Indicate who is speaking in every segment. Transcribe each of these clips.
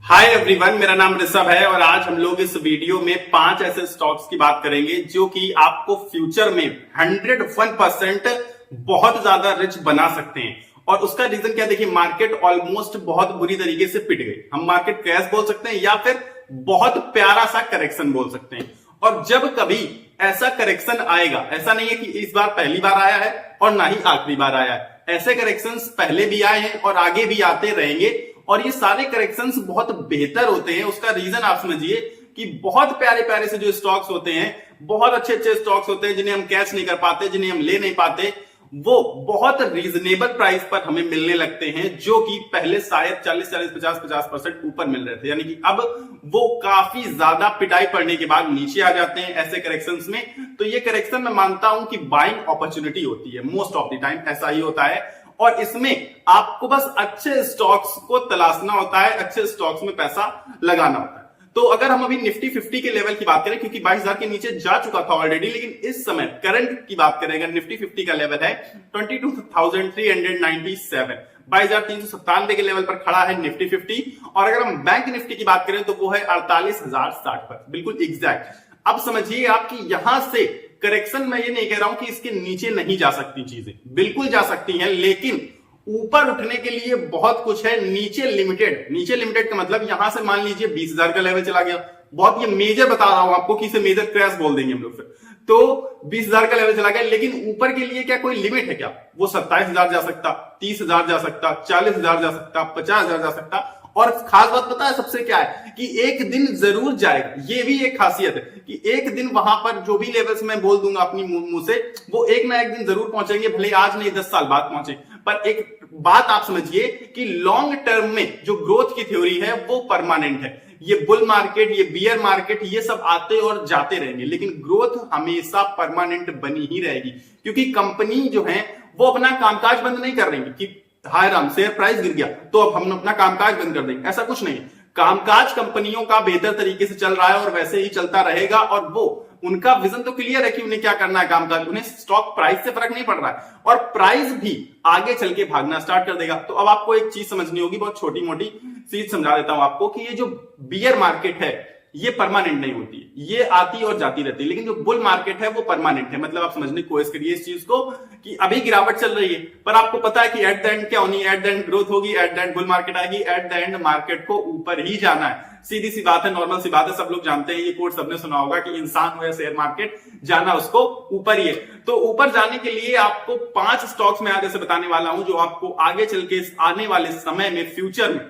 Speaker 1: Hi everyone, मेरा नाम ऋषभ है और आज हम लोग इस वीडियो में 5 ऐसे स्टॉक्स की बात करेंगे जो कि आपको फ्यूचर में 101% बहुत ज्यादा रिच बना सकते हैं। और उसका रीजन क्या, देखिए मार्केट ऑलमोस्ट बहुत बुरी तरीके से पिट गई। हम मार्केट क्रैश बोल सकते हैं या फिर बहुत प्यारा सा करेक्शन बोल सकते हैं। और जब कभी ऐसा करेक्शन आएगा, ऐसा नहीं है कि इस बार पहली बार आया है और ना ही आखिरी बार आया है, ऐसे करेक्शंस पहले भी आए हैं और आगे भी आते रहेंगे। और ये सारे करेक्शंस बहुत बेहतर होते हैं। उसका रीजन आप समझिए कि बहुत प्यारे प्यारे से जो स्टॉक्स होते हैं, बहुत अच्छे अच्छे स्टॉक्स होते हैं जिन्हें हम कैच नहीं कर पाते, जिन्हें हम ले नहीं पाते, वो बहुत रीजनेबल प्राइस पर हमें मिलने लगते हैं, जो कि पहले शायद 40-50% ऊपर मिल रहे थे। यानी कि अब वो काफी ज्यादा पिटाई पड़ने के बाद नीचे आ जाते हैं ऐसे करेक्शंस में। तो ये करेक्शन मैं मानता हूं कि बाइंग अपॉर्चुनिटी होती है, मोस्ट ऑफ द टाइम ऐसा ही होता है। और इसमें आपको बस अच्छे स्टॉक्स को तलाशना होता है, अच्छे स्टॉक्स में पैसा लगाना होता है। तो अगर हम अभी निफ्टी 50 के लेवल की बात करें, क्योंकि 22,000 के नीचे जा चुका था ऑलरेडी, लेकिन इस समय करंट की बात करें अगर निफ्टी 50 का लेवल है 22,397, 22,397 के लेवल पर खड़ा है निफ्टी 50। और अगर हम बैंक निफ्टी की बात करें तो वो है 48,060 पर, बिल्कुल एग्जैक्ट। अब समझिए आप कि यहां से करेक्शन, मैं ये नहीं कह रहा हूं कि इसके नीचे नहीं जा सकती चीजें, बिल्कुल जा सकती हैं, लेकिन ऊपर उठने के लिए बहुत कुछ है। नीचे लिमिटेड, नीचे लिमिटेड का मतलब यहां से मान लीजिए 20,000 का लेवल चला गया, बहुत ये मेजर बता रहा हूं आपको कि इसे मेजर क्रैश बोल देंगे हम लोग फिर, तो 20,000 का लेवल चला गया। लेकिन ऊपर के लिए क्या कोई लिमिट है क्या? वो 27,000 जा सकता, 30,000 जा सकता, 40,000 जा सकता, 50,000 जा सकता। और खास बात पता है सबसे क्या है कि एक दिन जरूर जाएगा। ये भी एक खासियत है कि एक दिन वहां पर जो भी लेवल्स मैं बोल दूंगा अपनी मुंह से, वो एक ना एक दिन जरूर पहुंचेंगे, भले आज नहीं 10 साल बाद पहुंचे। पर एक बात आप समझिए कि लॉन्ग टर्म में जो ग्रोथ की थ्योरी है वो परमानेंट है। ये बुल मार्केट, ये बियर मार्केट, ये सब आते और जाते रहेंगे, लेकिन ग्रोथ हमेशा परमानेंट बनी ही रहेगी। क्योंकि कंपनी जो है वो अपना कामकाज बंद नहीं कर रही कि हाय राम शेयर प्राइस गिर गया तो अब हम अपना कामकाज बंद कर देंगे, ऐसा कुछ नहीं है। कामकाज कंपनियों का बेहतर तरीके से चल रहा है और वैसे ही चलता रहेगा। और वो उनका विजन तो क्लियर है कि उन्हें क्या करना है कामकाज, उन्हें स्टॉक प्राइस से फर्क नहीं पड़ रहा है और प्राइस भी आगे चल के भागना स्टार्ट कर देगा। तो अब आपको एक चीज समझनी होगी, बहुत छोटी मोटी चीज समझा देता हूं आपको कि ये जो बियर मार्केट है ये परमानेंट नहीं होती है, ये आती और जाती रहती है। लेकिन जो बुल मार्केट है वो परमानेंट है। मतलब आप समझने की कोशिश करिए इस चीज को कि अभी गिरावट चल रही है, पर आपको पता है कि एट द एंड क्या होनी है, एट द एंड ग्रोथ होगी, at the end bull market आएगी, एट द एंड मार्केट को ऊपर ही जाना है। सीधी सी बात है, नॉर्मल सी बात है, सब लोग जानते हैं। ये कोट सबने सुना होगा कि इंसान हो या शेयर मार्केट, जाना उसको ऊपर ही है। तो ऊपर जाने के लिए आपको 5 स्टॉक्स में आगे से बताने वाला हूं जो आपको आगे चल के आने वाले समय में, फ्यूचर में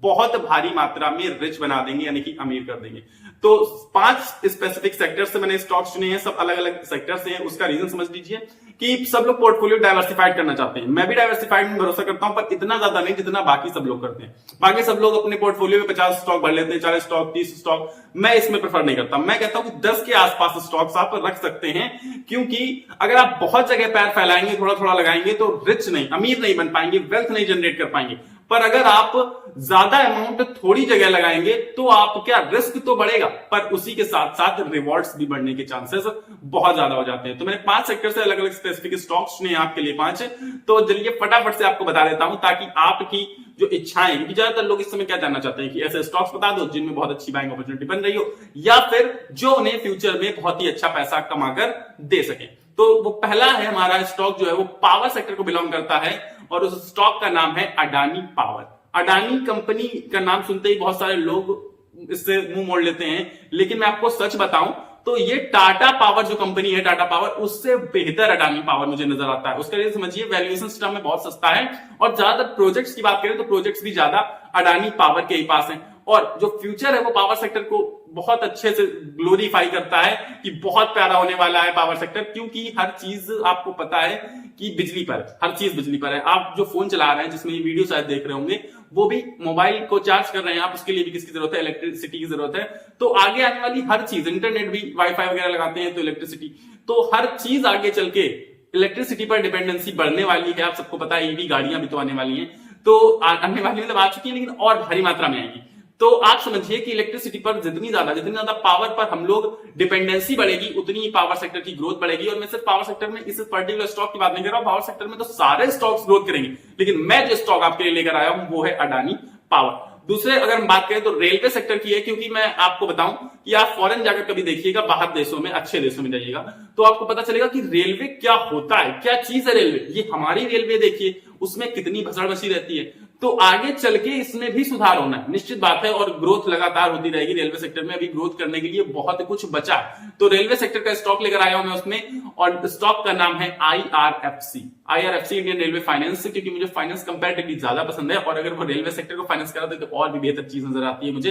Speaker 1: बहुत भारी मात्रा में रिच बना देंगे, यानी कि अमीर कर देंगे। तो 5 स्पेसिफिक सेक्टर्स से मैंने स्टॉक्स चुने हैं, सब अलग अलग सेक्टर से हैं। उसका रीजन समझ लीजिए कि सब लोग पोर्टफोलियो डाइवर्सिफाइड करना चाहते हैं। मैं भी डाइवर्सिफाइड में भरोसा करता हूं, पर इतना ज्यादा नहीं जितना बाकी सब लोग करते हैं। बाकी सब लोग अपने पोर्टफोलियो में 50 स्टॉक भर लेते हैं, 40 स्टॉक, 30 स्टॉक। मैं इसमें प्रेफर नहीं करता। मैं कहता हूं कि 10 के आसपास स्टॉक्स आप रख सकते हैं, क्योंकि अगर आप बहुत जगह पैर फैलाएंगे, थोड़ा थोड़ा लगाएंगे, तो रिच नहीं, अमीर नहीं बन पाएंगे, वेल्थ नहीं जनरेट कर पाएंगे। पर अगर आप ज्यादा अमाउंट थोड़ी जगह लगाएंगे तो आप क्या, रिस्क तो बढ़ेगा पर उसी के साथ साथ रिवॉर्ड्स भी बढ़ने के चांसेस बहुत ज्यादा हो जाते हैं। तो मैंने 5 सेक्टर से अलग अलग स्पेसिफिक स्टॉक्स चुने आपके लिए 5। तो चलिए फटाफट से आपको बता देता हूं, ताकि आपकी जो इच्छाएं, क्योंकि ज्यादातर लोग इस समय क्या जानना चाहते हैं कि ऐसे स्टॉक्स बता दो जिनमें बहुत अच्छी बाइंग अपॉर्चुनिटी बन रही हो, या फिर जो उन्हें फ्यूचर में बहुत ही अच्छा पैसा कमाकर दे सके। तो वो पहला है हमारा स्टॉक जो है वो पावर सेक्टर को बिलोंग करता है और उस स्टॉक का नाम है अडानी पावर। अडानी कंपनी का नाम सुनते ही बहुत सारे लोग इससे मुंह मोड़ लेते हैं, लेकिन मैं आपको सच बताऊं तो ये टाटा पावर जो कंपनी है, टाटा पावर, उससे बेहतर अडानी पावर मुझे नजर आता है। उसका रीजन समझिए, वैल्यूएशन सिस्टम में बहुत सस्ता है और ज्यादातर प्रोजेक्ट्स की बात करें तो प्रोजेक्ट्स भी ज्यादा अडानी पावर के ही पास हैं। और जो फ्यूचर है वो पावर सेक्टर को बहुत अच्छे से ग्लोरीफाई करता है कि बहुत प्यारा होने वाला है पावर सेक्टर, क्योंकि हर चीज आपको पता है कि बिजली पर, हर चीज बिजली पर है। आप जो फोन चला रहे हैं, जिसमें ये वीडियो शायद देख रहे होंगे, वो भी मोबाइल को चार्ज कर रहे हैं आप, उसके लिए भी किसकी जरूरत है, इलेक्ट्रिसिटी की जरूरत है। तो आगे आने वाली हर चीज, इंटरनेट भी, वाईफाई वगैरह लगाते हैं तो इलेक्ट्रिसिटी, तो हर चीज आगे चल के इलेक्ट्रिसिटी पर डिपेंडेंसी बढ़ने वाली है। आप सबको पता है ईवी गाड़ियां भी तो आने वाली हैं, तो आने वाली मतलब आ चुकी है, लेकिन और भारी मात्रा में आएगी। तो आप समझिए कि इलेक्ट्रिसिटी पर जितनी ज्यादा पावर पर हम लोग डिपेंडेंसी बढ़ेगी, उतनी ही पावर सेक्टर की ग्रोथ बढ़ेगी। और मैं सिर्फ पावर सेक्टर में इस पर्टिकुलर स्टॉक की बात नहीं कर रहा हूं, पावर सेक्टर में तो सारे स्टॉक्स ग्रोथ करेंगे, लेकिन मैं जो स्टॉक आपके लिए लेकर आया हूं वो है अडानी पावर। दूसरे अगर हम बात करें तो रेलवे सेक्टर की है, क्योंकि मैं आपको बताऊं कि आप फॉरेन जाकर कभी देखिएगा, बाहर देशों में, अच्छे देशों में जाइएगा तो आपको पता चलेगा कि रेलवे क्या होता है, क्या चीज है रेलवे। ये हमारी रेलवे देखिए, उसमें कितनी भसड़ बसी रहती है। तो आगे चल के इसमें भी सुधार होना है, निश्चित बात है, और ग्रोथ लगातार होती रहेगी रेलवे सेक्टर में। अभी ग्रोथ करने के लिए बहुत कुछ बचा है। तो रेलवे सेक्टर का स्टॉक लेकर आया हूं मैं उसमें, और स्टॉक का नाम है IRFC, इंडियन रेलवे फाइनेंस, क्योंकि मुझे फाइनेंस कंपैरेटिवली ज्यादा पसंद है, और अगर वो रेलवे सेक्टर को फाइनेंस करा तो और भी बेहतर चीज नजर आती है मुझे।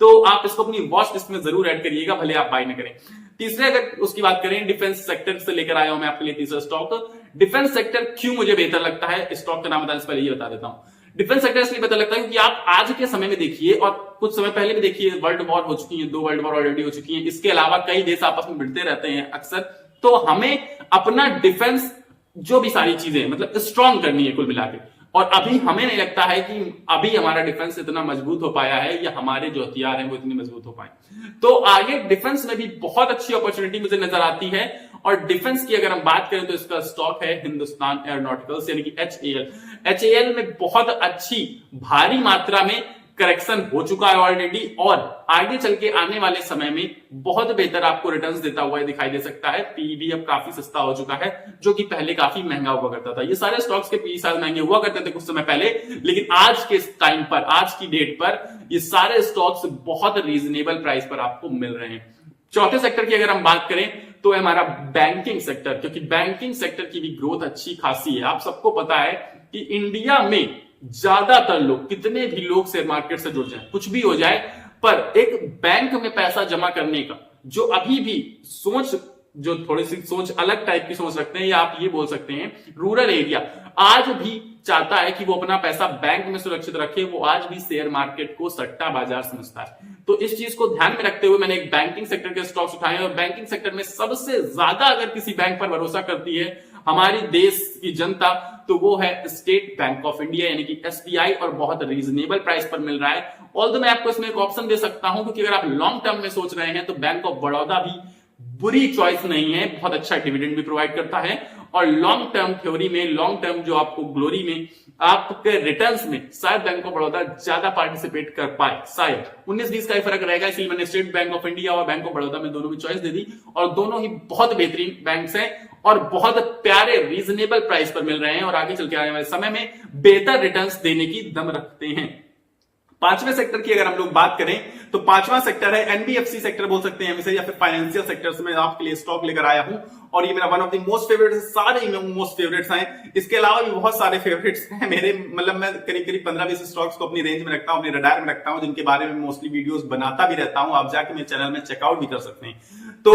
Speaker 1: तो आप इसको अपनी वॉच लिस्ट में जरूर ऐड करिएगा, भले आप बाय न करें। तीसरे अगर उसकी बात करें, डिफेंस सेक्टर से लेकर आया हूं मैं आपके लिए तीसरा स्टॉक। डिफेंस सेक्टर क्यों मुझे बेहतर लगता है, स्टॉक का नाम बताने से पहले ये बता देता हूं। डिफेंस सेक्टर इसलिए बेहतर लगता है क्योंकि आप आज के समय में देखिए, और कुछ समय पहले भी देखिए, वर्ल्ड वॉर हो चुकी है, 2 वर्ल्ड वॉर ऑलरेडी हो चुकी है, इसके अलावा कई देश आपस में भिड़ते रहते हैं अक्सर। तो हमें अपना डिफेंस जो भी सारी चीजें मतलब स्ट्रांग करनी है कुल मिलाकर, और अभी हमें नहीं लगता है कि अभी हमारा डिफेंस इतना मजबूत हो पाया है, या हमारे जो हथियार हैं वो इतने मजबूत हो पाए। तो आगे डिफेंस में भी बहुत अच्छी अपॉर्चुनिटी मुझे नजर आती है। और डिफेंस की अगर हम बात करें तो इसका स्टॉक है हिंदुस्तान एरोनॉटिकल्स, यानी कि HAL में बहुत अच्छी भारी मात्रा में करेक्शन हो चुका है ऑलरेडी, और आगे चल के आने वाले समय में बहुत बेहतर आपको रिटर्न्स देता हुआ दिखाई दे सकता है। पीई भी अब काफी सस्ता हो चुका है, जो कि पहले काफी महंगा हुआ करता था। ये सारे स्टॉक्स के पीई शायद महंगे हुआ करते थे कुछ समय पहले, लेकिन आज के टाइम पर, आज की डेट पर ये सारे स्टॉक्स बहुत रीजनेबल प्राइस पर आपको मिल रहे हैं। चौथे सेक्टर की अगर हम बात करें तो है हमारा बैंकिंग सेक्टर, क्योंकि बैंकिंग सेक्टर की भी ग्रोथ अच्छी खासी है। आप सबको पता है कि इंडिया में ज्यादातर लोग, कितने भी लोग शेयर मार्केट से जुड़ जाए, कुछ भी हो जाए, पर एक बैंक में पैसा जमा करने का जो अभी भी सोच, जो थोड़ी सी सोच अलग टाइप की सोच रखते हैं, या आप ये बोल सकते हैं रूरल एरिया, आज भी चाहता है कि वो अपना पैसा बैंक में सुरक्षित रखे। वो आज भी शेयर मार्केट को सट्टा बाजार समझता है। तो इस चीज को ध्यान में रखते हुए मैंने एक बैंकिंग सेक्टर के स्टॉक्स उठाए, और बैंकिंग सेक्टर में सबसे ज्यादा अगर किसी बैंक पर भरोसा करती है हमारी देश की जनता, तो वो है स्टेट बैंक ऑफ इंडिया, यानी कि SBI, और बहुत रीजनेबल प्राइस पर मिल रहा है। ऑल्दो मैं आपको इसमें एक ऑप्शन दे सकता हूं, क्योंकि अगर आप लॉन्ग टर्म में सोच रहे हैं तो बैंक ऑफ बड़ौदा भी बुरी चॉइस नहीं है, बहुत अच्छा डिविडेंड भी प्रोवाइड करता है, और लॉन्ग टर्म थ्योरी में, लॉन्ग टर्म जो आपको ग्लोरी में, आपके रिटर्न्स में शायद बैंक ऑफ बड़ौदा ज्यादा पार्टिसिपेट कर पाए, शायद 19-20 का ही फर्क रहेगा। इसलिए मैंने स्टेट बैंक ऑफ इंडिया और बैंक ऑफ बड़ौदा में दोनों में चॉइस दे दी, और दोनों ही बहुत बेहतरीन बैंक्स हैं और बहुत प्यारे रीजनेबल प्राइस पर मिल रहे हैं, और आगे चल के आने वाले समय में बेहतर रिटर्न्स देने की दम रखते हैं। पांचवें सेक्टर की अगर हम लोग बात करें तो पांचवा सेक्टर है NBFC सेक्टर बोल सकते हैं हम इसे, या फिर फाइनेंशियल सेक्टर में आपके लिए स्टॉक लेकर आया हूं, और ये मेरा one of the most favourite, सारे मोस्ट फेवरेट्स हैं। इसके अलावा भी बहुत सारे फेवरेट्स हैं मेरे, मतलब मैं करीब करीब 15-20 स्टॉक्स को अपनी रेंज में रखता हूं, अपने रडार में रखता हूं, जिनके बारे में मोस्टली वीडियोस बनाता भी रहता हूं। आप जाके मेरे चैनल में चेकआउट भी कर सकते हैं। तो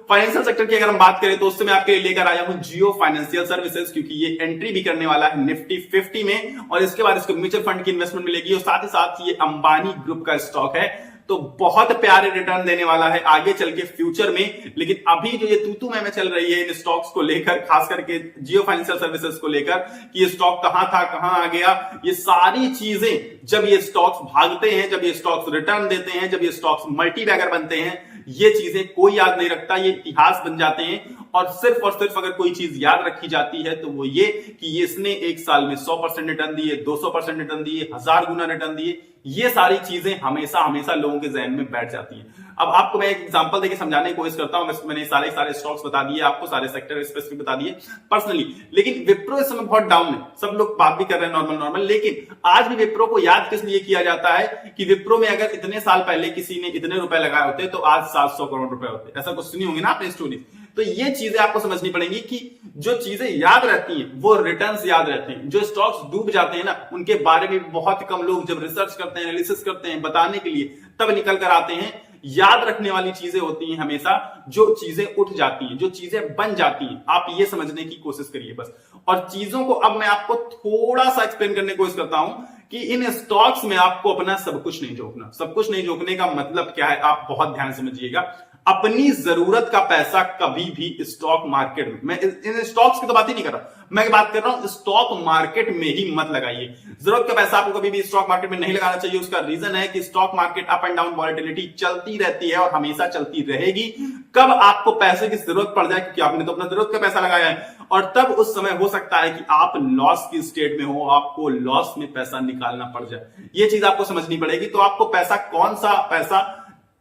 Speaker 1: फाइनेंशियल सेक्टर की अगर हम बात करें तो उससे मैं आपके लिए लेकर आया हूं जियो फाइनेंशियल सर्विसेज, क्योंकि ये एंट्री भी करने वाला है निफ्टी 50 में, और इसके बाद इसको म्यूचुअल फंड की इन्वेस्टमेंट मिलेगी, और साथ ही साथ ये अंबानी ग्रुप का स्टॉक है। तो बहुत प्यारे रिटर्न देने वाला है आगे चल के फ्यूचर में। लेकिन अभी जो ये तू मैं चल रही है इन स्टॉक्स को लेकर, खास करके जियो फाइनेंशियल सर्विसेज को लेकर, कि ये स्टॉक कहां था, कहां आ गया, ये सारी चीजें जब ये स्टॉक्स भागते हैं, जब ये स्टॉक्स रिटर्न देते हैं, जब ये स्टॉक्स मल्टी बैगर बनते हैं, ये चीजें कोई याद नहीं रखता, ये इतिहास बन जाते हैं। और सिर्फ अगर कोई चीज याद रखी जाती है तो वो ये कि इसने एक साल में 100% रिटर्न दिए, 200% रिटर्न दिए, 1000 गुना रिटर्न दिए। ये सारी चीजें हमेशा हमेशा लोगों के जहन में बैठ जाती हैं। अब आपको मैं एक एग्जांपल देके समझाने की कोशिश करता हूं। मैंने सारे स्टॉक्स बता दिए आपको, सारे सेक्टर स्पेसिफिक बता दिए पर्सनली, लेकिन विप्रो इस समय बहुत डाउन है। सब लोग बात भी कर रहे हैं नॉर्मल, लेकिन आज भी विप्रो को याद किस लिए किया जाता है कि विप्रो में अगर इतने साल पहले किसी ने इतने रुपए लगाए होते तो आज 700 करोड़ रुपए होते। ऐसा कुछ सुनी होंगी ना आपने स्टोरी। तो ये चीजें आपको समझनी पड़ेंगी कि जो चीजें याद रहती हैं वो रिटर्न्स याद रहते हैं। जो स्टॉक्स डूब जाते हैं ना, उनके बारे में बहुत कम लोग जब रिसर्च करते हैं, एनालिसिस करते हैं बताने के लिए, तब निकल कर आते हैं। याद रखने वाली चीजें होती हैं हमेशा जो चीजें उठ जाती हैं, जो चीजें बन जाती हैं। आप ये समझने की कोशिश करिए बस। और चीजों को अब मैं आपको थोड़ा सा एक्सप्लेन करने की कोशिश करता हूं कि इन स्टॉक्स में आपको अपना सब कुछ नहीं झोंकना। सब कुछ नहीं झोंकने का मतलब क्या है, आप बहुत ध्यान समझिएगा। अपनी जरूरत का पैसा कभी भी स्टॉक मार्केट में, मैं इन स्टॉक्स की तो बात ही नहीं कर रहा, मैं बात कर रहा हूं स्टॉक मार्केट में ही मत लगाइए। जरूरत का पैसा आपको कभी भी स्टॉक मार्केट में नहीं लगाना चाहिए। उसका रीजन है कि stock market up and down volatility चलती रहती है और हमेशा चलती रहेगी। कब आपको पैसे की जरूरत पड़ जाए, क्योंकि आपने तो अपना जरूरत का पैसा लगाया है और तब उस समय हो सकता है कि आप लॉस की स्टेट में हो, आपको लॉस में पैसा निकालना पड़ जाए। ये चीज आपको समझनी पड़ेगी। तो आपको पैसा, कौन सा पैसा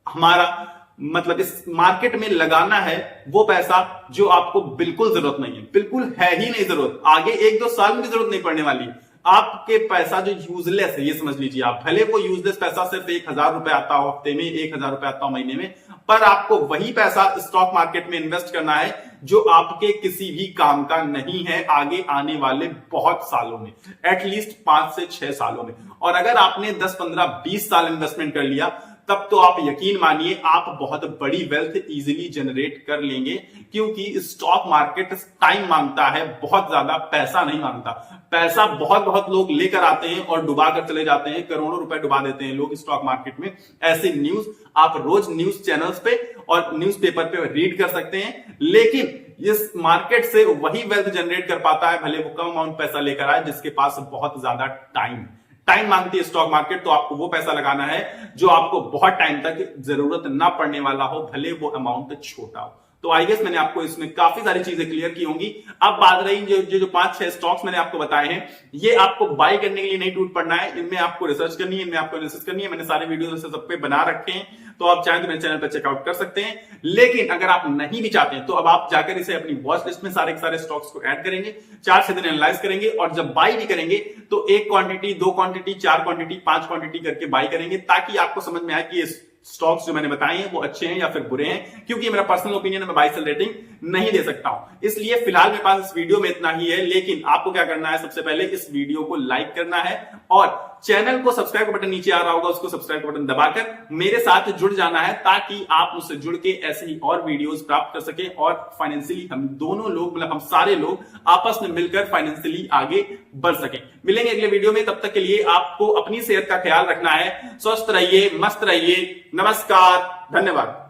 Speaker 1: हमारा मतलब इस मार्केट में लगाना है, वो पैसा जो आपको बिल्कुल जरूरत नहीं है, बिल्कुल है ही नहीं जरूरत, आगे 1-2 साल में जरूरत नहीं पड़ने वाली। आपके पैसा जो यूजलेस है, ये समझ लीजिए आप, भले वो यूजलेस पैसा सिर्फ 1000 रुपए आता हो हफ्ते में, 1000 रुपए आता हो महीने में, पर आपको वही पैसा स्टॉक मार्केट में इन्वेस्ट करना है जो आपके किसी भी काम का नहीं है आगे आने वाले बहुत सालों में, एटलीस्ट 5 से 6 सालों में। और अगर आपने 10, 15, 20 साल इन्वेस्टमेंट कर लिया, तब तो आप यकीन मानिए आप बहुत बड़ी वेल्थ इजीली जनरेट कर लेंगे, क्योंकि स्टॉक मार्केट टाइम मांगता है, बहुत ज्यादा पैसा नहीं मांगता। पैसा बहुत लोग लेकर आते हैं और डुबा कर चले जाते हैं, करोड़ों रुपए डुबा देते हैं लोग स्टॉक मार्केट में। ऐसे न्यूज आप रोज न्यूज चैनल्स पे और न्यूज़पेपर पे रीड कर सकते हैं, लेकिन इस मार्केट से वही वेल्थ जनरेट कर पाता है, भले वो कम अमाउंट पैसा लेकर आए, जिसके पास बहुत ज्यादा टाइम मांगती है स्टॉक मार्केट। तो आपको वो पैसा लगाना है जो आपको बहुत टाइम तक जरूरत ना पड़ने वाला हो, भले वो अमाउंट छोटा हो। तो आई गेस मैंने आपको इसमें काफी सारी चीजें क्लियर की होंगी। अब बात रही जो 5-6 स्टॉक्स मैंने आपको बताए हैं, ये आपको बाय करने के लिए नहीं टूट पड़ना है, इनमें आपको रिसर्च करनी है, इनमें आपको एनालिसिस करनी है। मैंने सारे वीडियो सब पे बना रखे हैं, तो आप चाहें तो मेरे चैनल पर चेकआउट कर सकते हैं। लेकिन अगर आप नहीं भी चाहते हैं तो अब आप जाकर इसे अपनी वॉच लिस्ट में सारे के सारे स्टॉक्स को ऐड करेंगे, 4-6 दिन एनालाइज करेंगे, और जब बाय भी करेंगे तो 1 क्वांटिटी, 2 क्वांटिटी, 4 क्वांटिटी, 5 क्वांटिटी करके बाय करेंगे, ताकि आपको समझ में आए कि स्टॉक्स जो मैंने बताए हैं वो अच्छे हैं या फिर बुरे हैं। क्योंकि मेरा पर्सनल ओपिनियन है, मैं बाय सेल रेटिंग नहीं दे सकता हूं, इसलिए फिलहाल मेरे पास इस वीडियो में इतना ही है। लेकिन आपको क्या करना है, सबसे पहले इस वीडियो को लाइक करना है और चैनल को सब्सक्राइब का बटन नीचे आ रहा होगा, उसको सब्सक्राइब का बटन दबाकर मेरे साथ जुड़ जाना है, ताकि आप मुझसे जुड़ के ऐसे ही और वीडियोस प्राप्त कर सके और फाइनेंशियली हम दोनों लोग, मतलब हम सारे लोग आपस में मिलकर फाइनेंशियली आगे बढ़ सकें। मिलेंगे अगले वीडियो में, तब तक के लिए आपको अपनी सेहत का ख्याल रखना है। स्वस्थ रहिए, मस्त रहिए। नमस्कार, धन्यवाद।